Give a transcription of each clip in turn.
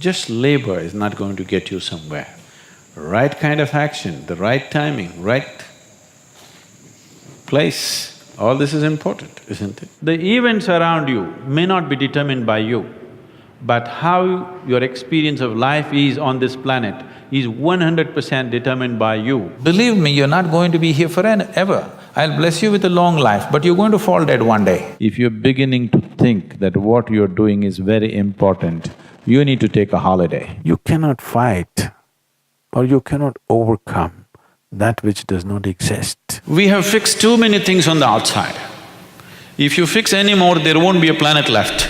Just labor is not going to get you somewhere. Right kind of action, the right timing, right place, all this is important, isn't it? The events around you may not be determined by you, but how your experience of life is on this planet is 100% determined by you. Believe me, you're not going to be here forever. I'll bless you with a long life, but you're going to fall dead one day. If you're beginning to think that what you're doing is very important, you need to take a holiday. You cannot fight or you cannot overcome that which does not exist. We have fixed too many things on the outside. If you fix any more, there won't be a planet left.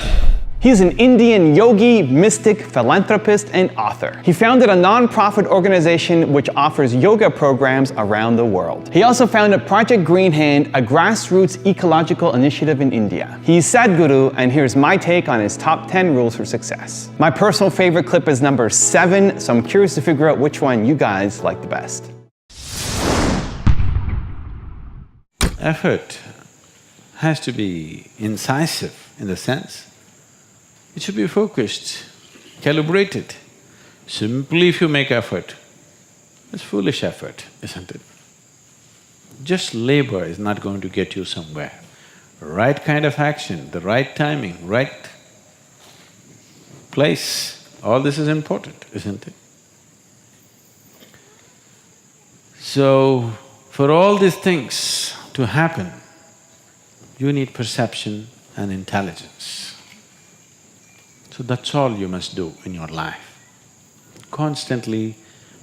He's an Indian yogi, mystic, philanthropist, and author. He founded a non-profit organization which offers yoga programs around the world. He also founded Project Green Hand, a grassroots ecological initiative in India. He's Sadhguru, and here's my take on his top 10 rules for success. My personal favorite clip is number 7, so I'm curious to figure out which one you guys like the best. Effort has to be incisive in the sense, it should be focused, calibrated. Simply if you make effort, it's foolish effort, isn't it? Just labor is not going to get you somewhere. Right kind of action, the right timing, right place, all this is important, isn't it? So, for all these things to happen, you need perception and intelligence. So that's all you must do in your life. Constantly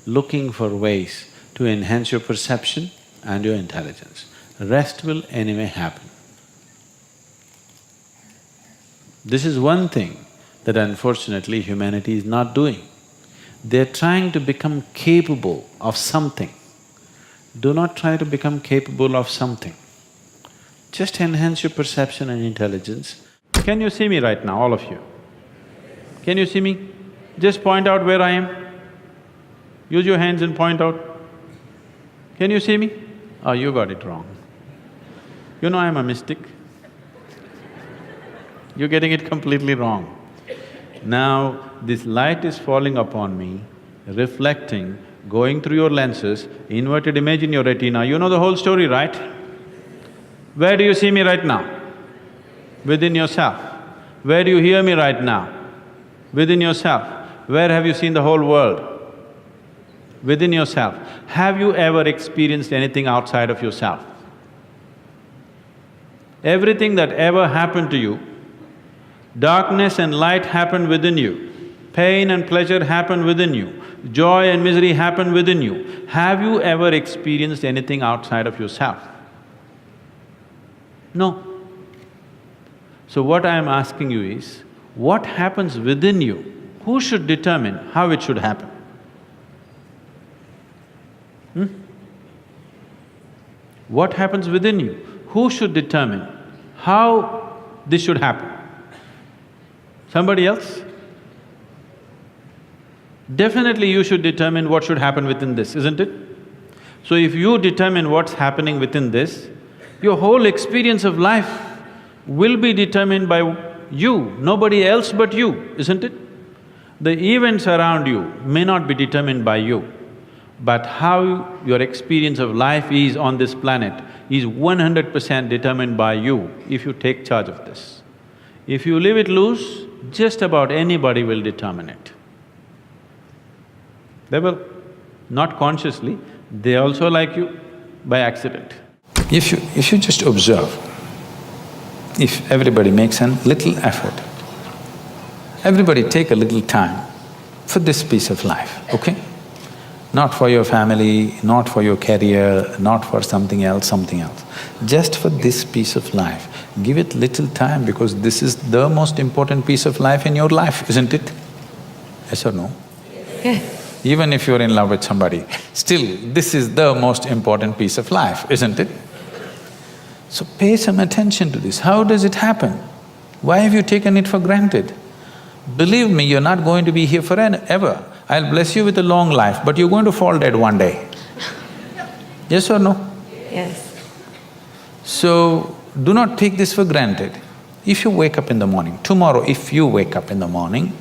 looking for ways to enhance your perception and your intelligence. Rest will anyway happen. This is one thing that unfortunately humanity is not doing. They're trying to become capable of something. Do not try to become capable of something. Just enhance your perception and intelligence. Can you see me right now, all of you? Can you see me? Just point out where I am. Use your hands and point out. Can you see me? Oh, you got it wrong. You know I'm a mystic. You're getting it completely wrong. Now, this light is falling upon me, reflecting, going through your lenses, inverted image in your retina, you know the whole story, right? Where do you see me right now? Within yourself. Where do you hear me right now? Within yourself. Where have you seen the whole world? Within yourself. Have you ever experienced anything outside of yourself? Everything that ever happened to you, darkness and light happened within you, pain and pleasure happened within you, joy and misery happened within you. Have you ever experienced anything outside of yourself? No. So what I am asking you is, what happens within you? Who should determine how it should happen? What happens within you? Who should determine how this should happen? Somebody else? Definitely you should determine what should happen within this, isn't it? So if you determine what's happening within this, your whole experience of life will be determined by you, nobody else but you, isn't it? The events around you may not be determined by you, but how your experience of life is on this planet is 100% determined by you if you take charge of this. If you leave it loose, just about anybody will determine it. They will, not consciously, they also like you by accident. If you just observe, if everybody makes a little effort, everybody take a little time for this piece of life, okay? Not for your family, not for your career, not for something else. Just for this piece of life, give it little time because this is the most important piece of life in your life, isn't it? Yes or no? Yes. Even if you're in love with somebody, still this is the most important piece of life, isn't it? So pay some attention to this. How does it happen? Why have you taken it for granted? Believe me, you're not going to be here forever. I'll bless you with a long life, but you're going to fall dead one day. Yes or no? Yes. So, do not take this for granted. If you wake up in the morning, tomorrow if you wake up in the morning,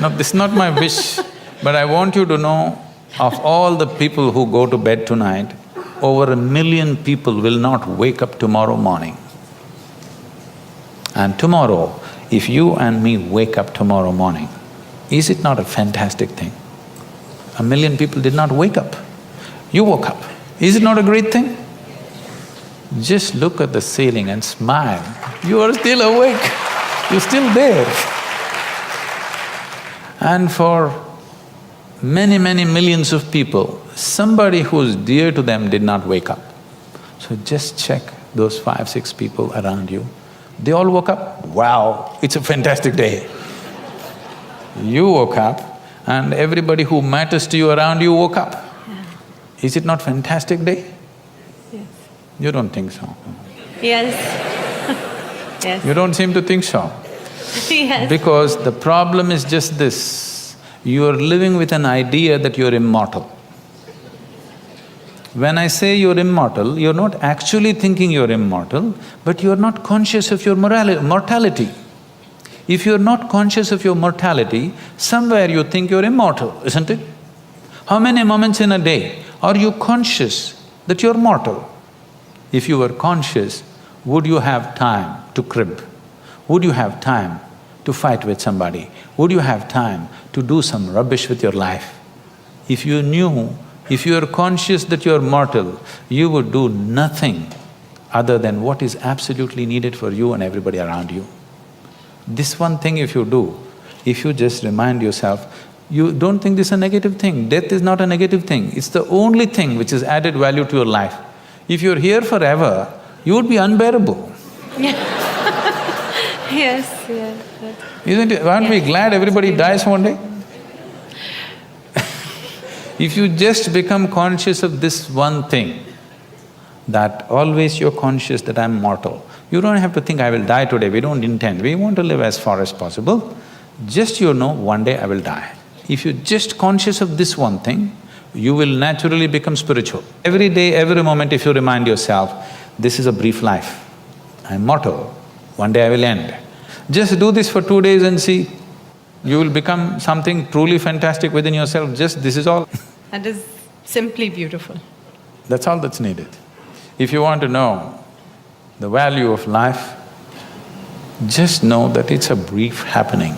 No, this is not my wish, but I want you to know, of all the people who go to bed tonight, over 1 million people will not wake up tomorrow morning. And tomorrow, if you and me wake up tomorrow morning, is it not a fantastic thing? 1 million people did not wake up. You woke up. Is it not a great thing? Just look at the ceiling and smile. You are still awake. You're still there. And for many, many millions of people, somebody who's dear to them did not wake up. So just check those 5, 6 people around you. They all woke up. Wow, it's a fantastic day. You woke up and everybody who matters to you around you woke up. Yeah. Is it not fantastic day? Yes. You don't think so. Yes. Yes. You don't seem to think so. Yes. Because the problem is just this, you're living with an idea that you're immortal. When I say you're immortal, you're not actually thinking you're immortal, but you're not conscious of your mortality. If you're not conscious of your mortality, somewhere you think you're immortal, isn't it? How many moments in a day are you conscious that you're mortal? If you were conscious, would you have time to crib? Would you have time to fight with somebody? Would you have time to do some rubbish with your life? If you knew, if you are conscious that you are mortal, you would do nothing other than what is absolutely needed for you and everybody around you. This one thing if you do, if you just remind yourself, you don't think this is a negative thing. Death is not a negative thing, it's the only thing which has added value to your life. If you're here forever, you would be unbearable. Yes, yes. Isn't it? Aren't we glad everybody dies one day? If you just become conscious of this one thing, that always you're conscious that I'm mortal, you don't have to think, I will die today, we don't intend, we want to live as far as possible. Just you know, one day I will die. If you're just conscious of this one thing, you will naturally become spiritual. Every day, every moment if you remind yourself, this is a brief life, I'm mortal, one day I will end. Just do this for 2 days and see, you will become something truly fantastic within yourself, just this is all. That is simply beautiful. That's all that's needed. If you want to know the value of life, just know that it's a brief happening.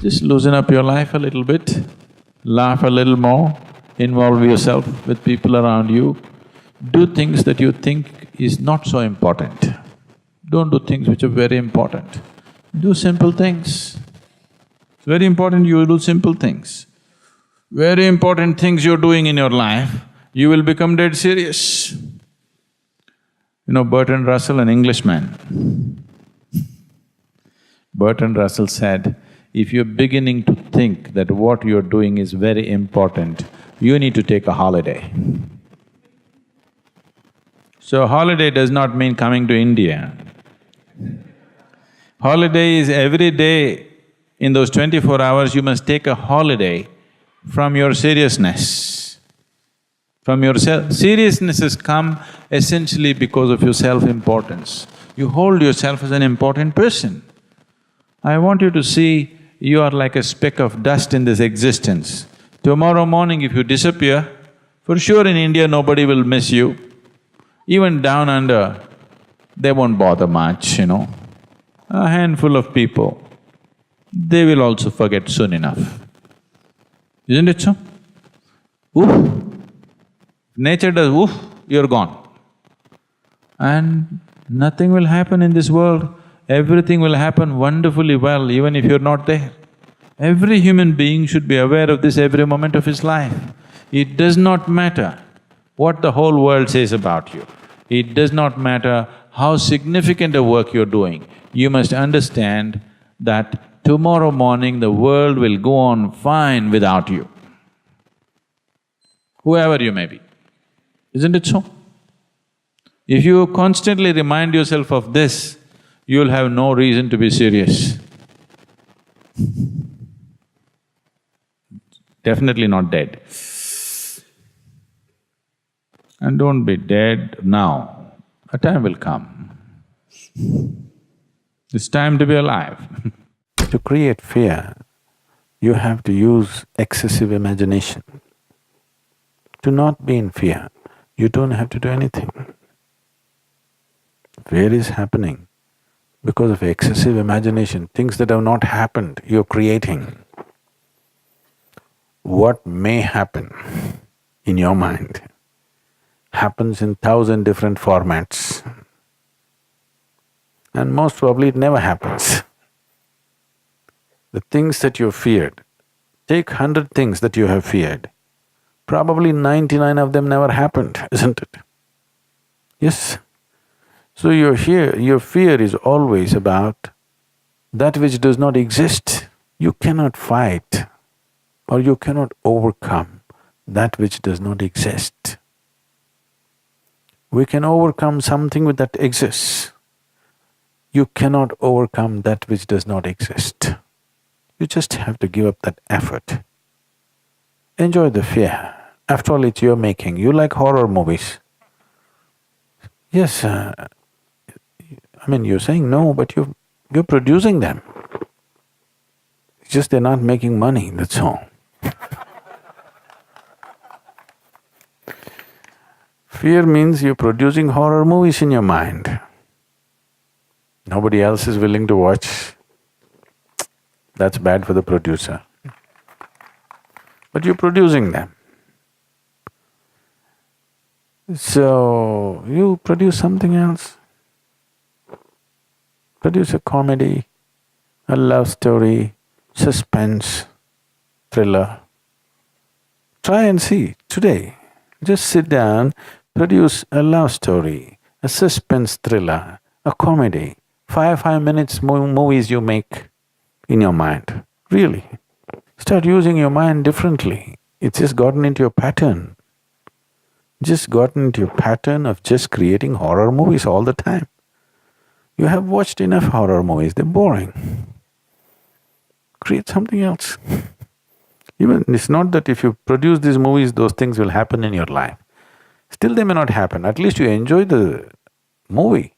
Just loosen up your life a little bit, laugh a little more, involve yourself with people around you, do things that you think is not so important. Don't do things which are very important. Do simple things. It's very important you do simple things. Very important things you're doing in your life, you will become dead serious. You know, Bertrand Russell, an Englishman, Bertrand Russell said, if you're beginning to think that what you're doing is very important, you need to take a holiday. So holiday does not mean coming to India. Holiday is every day, in those 24 hours you must take a holiday from your seriousness. From your seriousness has come essentially because of your self-importance. You hold yourself as an important person. I want you to see you are like a speck of dust in this existence. Tomorrow morning if you disappear, for sure in India nobody will miss you. Even down under, they won't bother much, you know. A handful of people, they will also forget soon enough. Isn't it so? Oof! Nature does oof, you're gone. And nothing will happen in this world, everything will happen wonderfully well even if you're not there. Every human being should be aware of this every moment of his life. It does not matter what the whole world says about you. It does not matter how significant a work you're doing. You must understand that tomorrow morning the world will go on fine without you, whoever you may be. Isn't it so? If you constantly remind yourself of this, you'll have no reason to be serious. Definitely not dead. And don't be dead now, a time will come. It's time to be alive. To create fear, You have to use excessive imagination. To not be in fear, you don't have to do anything. Fear is happening because of excessive imagination, things that have not happened, you're creating. What may happen in your mind happens in 1,000 different formats, and most probably it never happens. The things that you feared, take 100 things that you have feared, probably 99 of them never happened, isn't it? Yes. So your fear is always about that which does not exist. You cannot fight or you cannot overcome that which does not exist. We can overcome something that exists. You cannot overcome that which does not exist. You just have to give up that effort. Enjoy the fear. After all, it's your making. You like horror movies. Yes, you're saying no, but you're producing them. It's just they're not making money, that's all. Fear means you're producing horror movies in your mind. Nobody else is willing to watch. That's bad for the producer. But you're producing them. So, you produce something else. Produce a comedy, a love story, suspense, thriller. Try and see today. Just sit down, produce a love story, a suspense thriller, a comedy. 5 minutes movies you make in your mind. Really. Start using your mind differently. It's just gotten into your pattern. Just gotten into your pattern of just creating horror movies all the time. You have watched enough horror movies, they're boring. Create something else. Even it's not that if you produce these movies, those things will happen in your life. Still they may not happen, at least you enjoy the movie.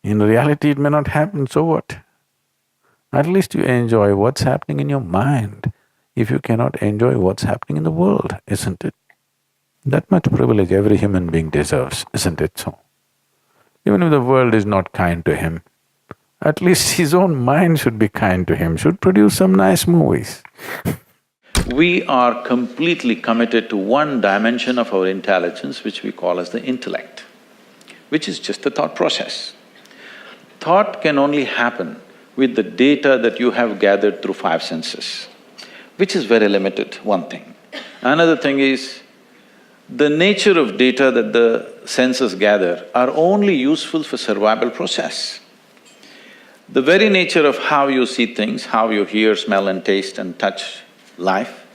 In reality it may not happen, so what? At least you enjoy what's happening in your mind, if you cannot enjoy what's happening in the world, isn't it? That much privilege every human being deserves, isn't it so? Even if the world is not kind to him, at least his own mind should be kind to him, should produce some nice movies. We are completely committed to one dimension of our intelligence which we call as the intellect, which is just the thought process. Thought can only happen with the data that you have gathered through 5 senses, which is very limited, one thing. Another thing is, the nature of data that the senses gather are only useful for survival process. The very nature of how you see things, how you hear, smell and taste and touch life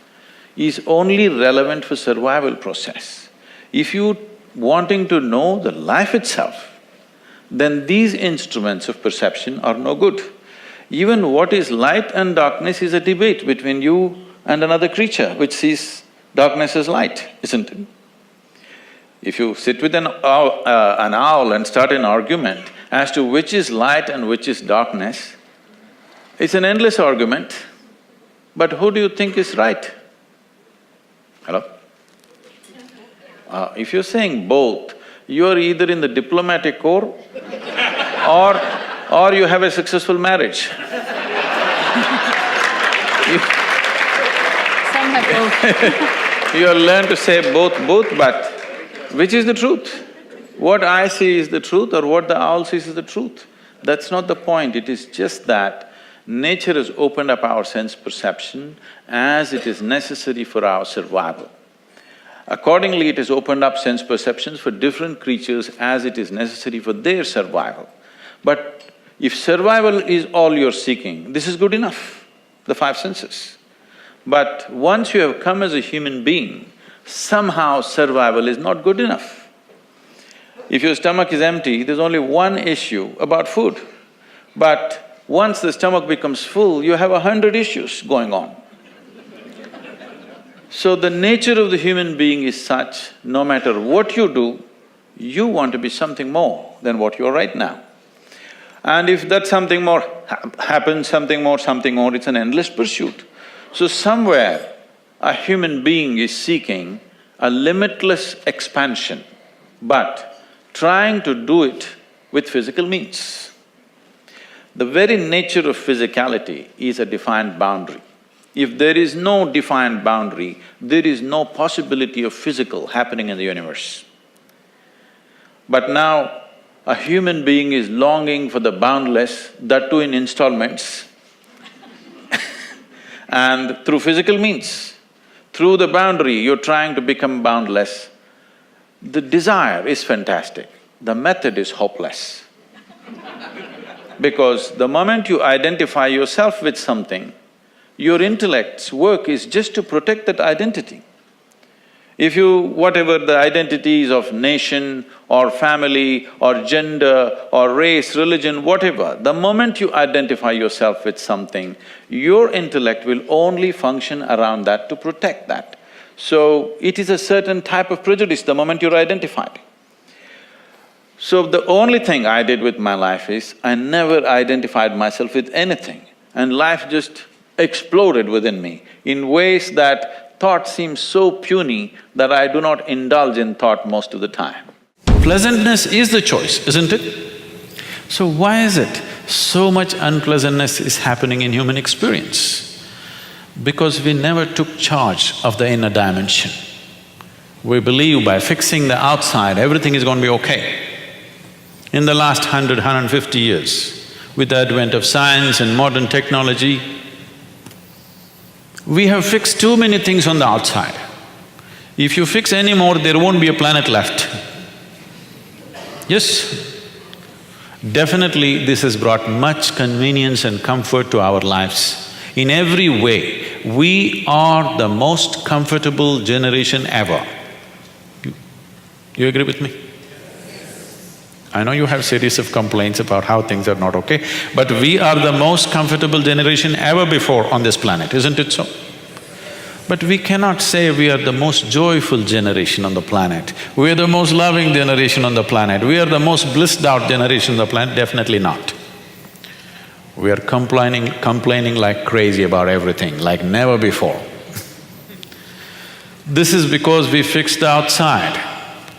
is only relevant for survival process. If you wanting to know the life itself, then these instruments of perception are no good. Even what is light and darkness is a debate between you and another creature which sees darkness as light, isn't it? If you sit with an owl and start an argument as to which is light and which is darkness, it's an endless argument, but who do you think is right? Hello? If you're saying both, you're either in the diplomatic corps or you have a successful marriage. Some have both. You learn to say both, but which is the truth? What I see is the truth or what the owl sees is the truth? That's not the point, it is just that nature has opened up our sense perception as it is necessary for our survival. Accordingly, it has opened up sense perceptions for different creatures as it is necessary for their survival. But if survival is all you're seeking, this is good enough, the 5 senses. But once you have come as a human being, somehow survival is not good enough. If your stomach is empty, there's only one issue about food. But once the stomach becomes full, you have 100 issues going on. So the nature of the human being is such, no matter what you do, you want to be something more than what you are right now. And if that something more happens, something more, it's an endless pursuit. So somewhere, a human being is seeking a limitless expansion, but trying to do it with physical means. The very nature of physicality is a defined boundary. If there is no defined boundary, there is no possibility of physical happening in the universe. But now, a human being is longing for the boundless, that too in installments and through physical means. Through the boundary, you're trying to become boundless. The desire is fantastic, the method is hopeless. Because the moment you identify yourself with something, your intellect's work is just to protect that identity. If you… whatever the identities of nation or family or gender or race, religion, whatever, the moment you identify yourself with something, your intellect will only function around that to protect that. So, it is a certain type of prejudice the moment you're identified. So, the only thing I did with my life is, I never identified myself with anything, and life just exploded within me in ways that thought seems so puny that I do not indulge in thought most of the time. Pleasantness is the choice, isn't it? So why is it so much unpleasantness is happening in human experience? Because we never took charge of the inner dimension. We believe by fixing the outside, everything is going to be okay. In the last 150 years, with the advent of science and modern technology, we have fixed too many things on the outside. If you fix any more, there won't be a planet left. Yes? Definitely this has brought much convenience and comfort to our lives. In every way, we are the most comfortable generation ever. You agree with me? I know you have series of complaints about how things are not okay, but we are the most comfortable generation ever before on this planet, isn't it so? But we cannot say we are the most joyful generation on the planet, we are the most loving generation on the planet, we are the most blissed out generation on the planet, definitely not. We are complaining like crazy about everything, like never before. This is because we fixed the outside.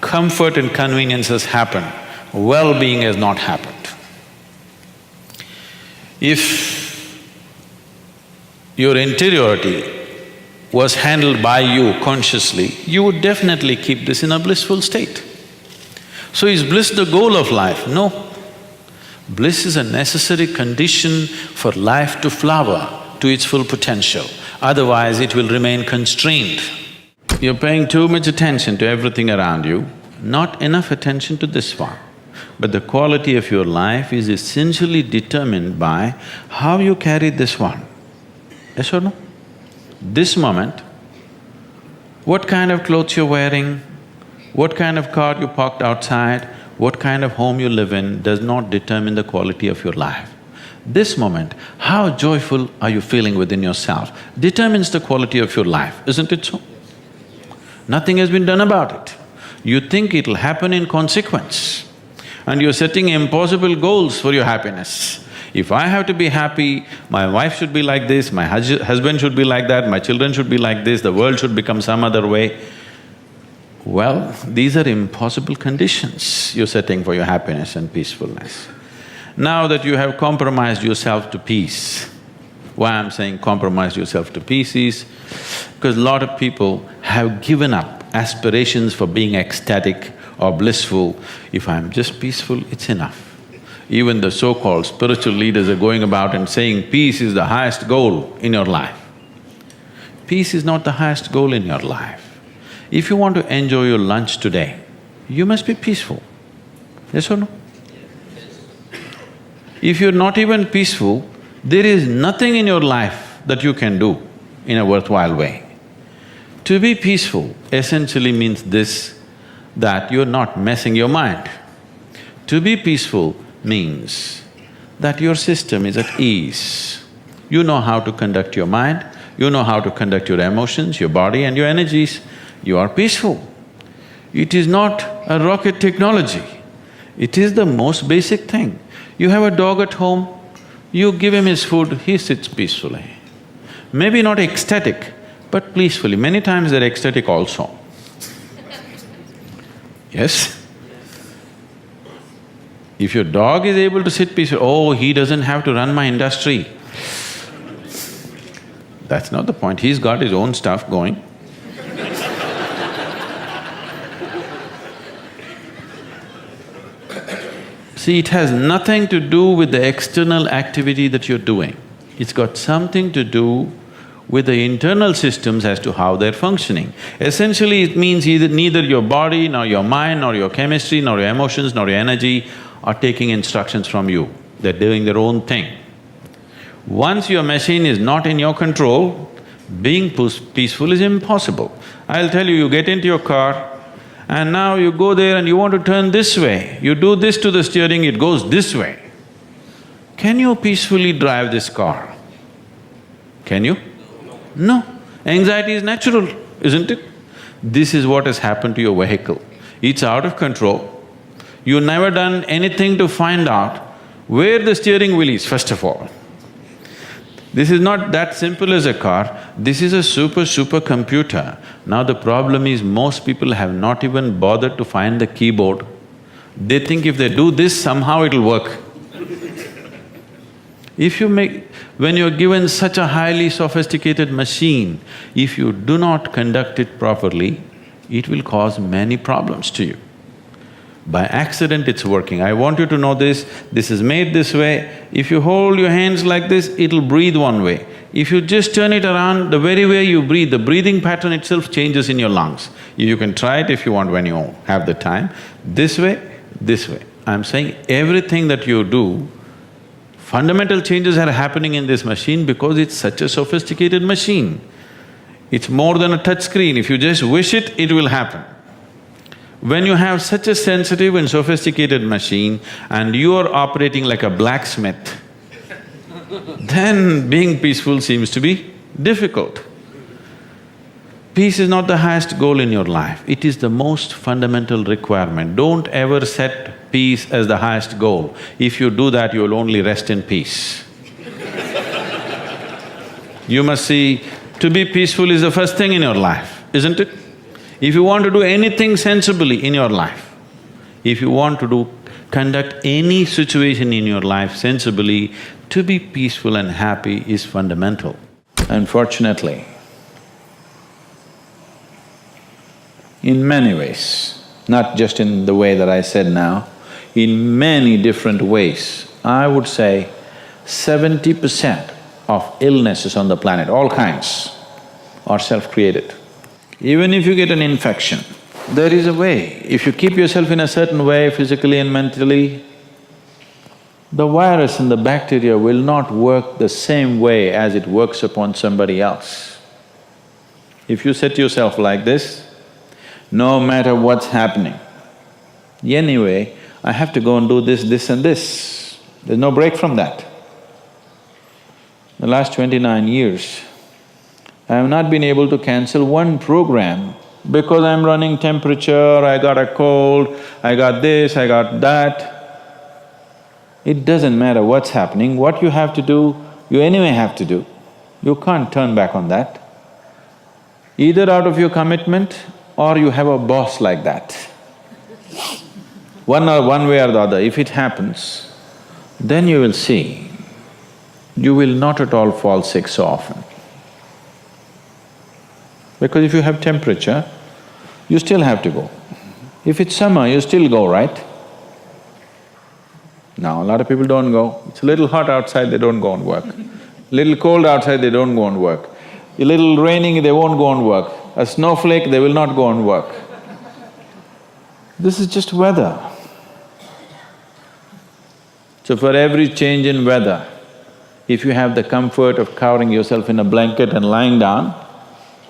Comfort and convenience has happened, well-being has not happened. If your interiority was handled by you consciously, you would definitely keep this in a blissful state. So is bliss the goal of life? No. Bliss is a necessary condition for life to flower to its full potential, otherwise it will remain constrained. You're paying too much attention to everything around you, not enough attention to this one. But the quality of your life is essentially determined by how you carry this one. Yes or no? This moment, what kind of clothes you're wearing, what kind of car you parked outside, what kind of home you live in does not determine the quality of your life. This moment, how joyful are you feeling within yourself determines the quality of your life, isn't it so? Nothing has been done about it. You think it'll happen in consequence, and you're setting impossible goals for your happiness. If I have to be happy, my wife should be like this, my husband should be like that, my children should be like this, the world should become some other way. Well, these are impossible conditions you're setting for your happiness and peacefulness. Now that you have compromised yourself to peace, why I'm saying compromise yourself to peace is because a lot of people have given up aspirations for being ecstatic or blissful. If I'm just peaceful, it's enough. Even the so-called spiritual leaders are going about and saying peace is the highest goal in your life. Peace is not the highest goal in your life. If you want to enjoy your lunch today, you must be peaceful. Yes or no? If you're not even peaceful, there is nothing in your life that you can do in a worthwhile way. To be peaceful essentially means this, that you're not messing your mind. To be peaceful means that your system is at ease. You know how to conduct your mind, you know how to conduct your emotions, your body and your energies, you are peaceful. It is not a rocket technology, It is the most basic thing. You have a dog at home, you give him his food, he sits peacefully. Maybe not ecstatic, but peacefully. Many times they're ecstatic also. Yes? If your dog is able to sit peacefully, oh, he doesn't have to run my industry. That's not the point, he's got his own stuff going. See, it has nothing to do with the external activity that you're doing. It's got something to do with the internal systems as to how they're functioning. Essentially, it means neither your body, nor your mind, nor your chemistry, nor your emotions, nor your energy are taking instructions from you. They're doing their own thing. Once your machine is not in your control, being peaceful is impossible. I'll tell you, you get into your car and now you go there and you want to turn this way. You do this to the steering, it goes this way. Can you peacefully drive this car? Can you? No. Anxiety is natural, isn't it? This is what has happened to your vehicle. It's out of control. You've never done anything to find out where the steering wheel is, first of all. This is not that simple as a car, this is a super computer. Now the problem is most people have not even bothered to find the keyboard. They think if they do this, somehow it'll work. When you're given such a highly sophisticated machine, if you do not conduct it properly, it will cause many problems to you. By accident it's working. I want you to know this is made this way. If you hold your hands like this, it'll breathe one way. If you just turn it around, the very way you breathe, the breathing pattern itself changes in your lungs. You can try it if you want when you have the time. This way, this way. I'm saying everything that you do, fundamental changes are happening in this machine because it's such a sophisticated machine. It's more than a touch screen. If you just wish it, it will happen. When you have such a sensitive and sophisticated machine and you are operating like a blacksmith, then being peaceful seems to be difficult. Peace is not the highest goal in your life, it is the most fundamental requirement. Don't ever set peace as the highest goal. If you do that, you will only rest in peace. You must see, to be peaceful is the first thing in your life, isn't it? If you want to do anything sensibly in your life, if you want to conduct any situation in your life sensibly, to be peaceful and happy is fundamental. Unfortunately, in many ways, not just in the way that I said now, in many different ways, I would say 70% of illnesses on the planet, all kinds, are self-created. Even if you get an infection, there is a way. If you keep yourself in a certain way, physically and mentally, the virus and the bacteria will not work the same way as it works upon somebody else. If you set yourself like this, no matter what's happening, anyway, I have to go and do this, this and this. There's no break from that. The last 29 years, I have not been able to cancel one program because I'm running temperature, I got a cold, I got this, I got that. It doesn't matter what's happening, what you have to do, you anyway have to do. You can't turn back on that. Either out of your commitment or you have a boss like that. One way or the other, if it happens, then you will see, you will not at all fall sick so often. Because if you have temperature, you still have to go. If it's summer, you still go, right? Now, a lot of people don't go. It's a little hot outside, they don't go and work. Little cold outside, they don't go and work. A little raining, they won't go and work. A snowflake, they will not go and work. This is just weather. So for every change in weather, if you have the comfort of covering yourself in a blanket and lying down,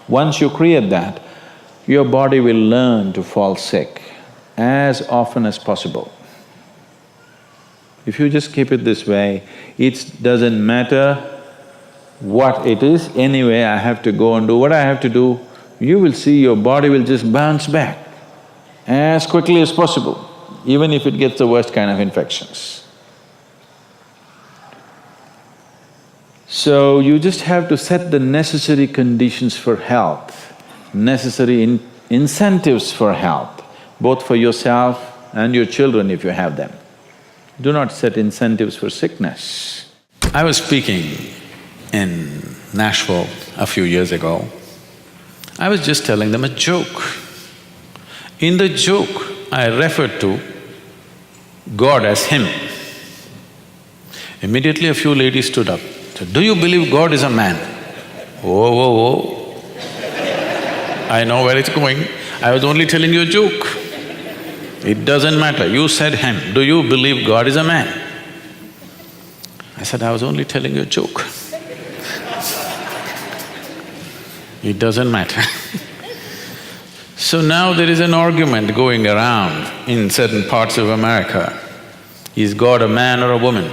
once you create that, your body will learn to fall sick as often as possible. If you just keep it this way, it doesn't matter what it is, anyway I have to go and do what I have to do, you will see your body will just bounce back as quickly as possible. even if it gets the worst kind of infections. So you just have to set the necessary conditions for health, necessary incentives for health, both for yourself and your children if you have them. Do not set incentives for sickness. I was speaking in Nashville a few years ago. I was just telling them a joke. In the joke, I referred to God as Him. Immediately a few ladies stood up, said, "Do you believe God is a man?" Whoa, whoa, whoa. I know where it's going. I was only telling you a joke. It doesn't matter, you said Him. Do you believe God is a man? I said, I was only telling you a joke. It doesn't matter. So now there is an argument going around in certain parts of America. Is God a man or a woman?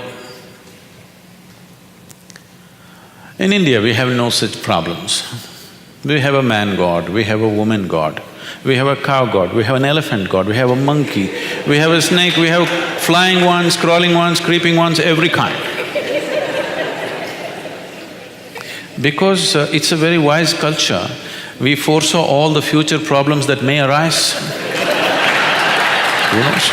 In India, we have no such problems. We have a man god, we have a woman god, we have a cow god, we have an elephant god, we have a monkey, we have a snake, we have flying ones, crawling ones, creeping ones, every kind. Because it's a very wise culture, we foresaw all the future problems that may arise. Who knows?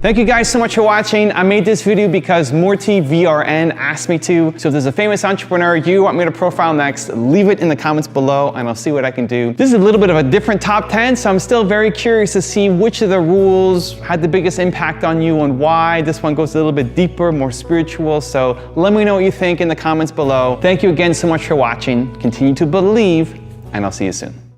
Thank you guys so much for watching. I made this video because Murthy VRN asked me to. So if there's a famous entrepreneur you want me to profile next, leave it in the comments below and I'll see what I can do. This is a little bit of a different top 10, so I'm still very curious to see which of the rules had the biggest impact on you and why. This one goes a little bit deeper, more spiritual, so let me know what you think in the comments below. Thank you again so much for watching. Continue to believe, and I'll see you soon.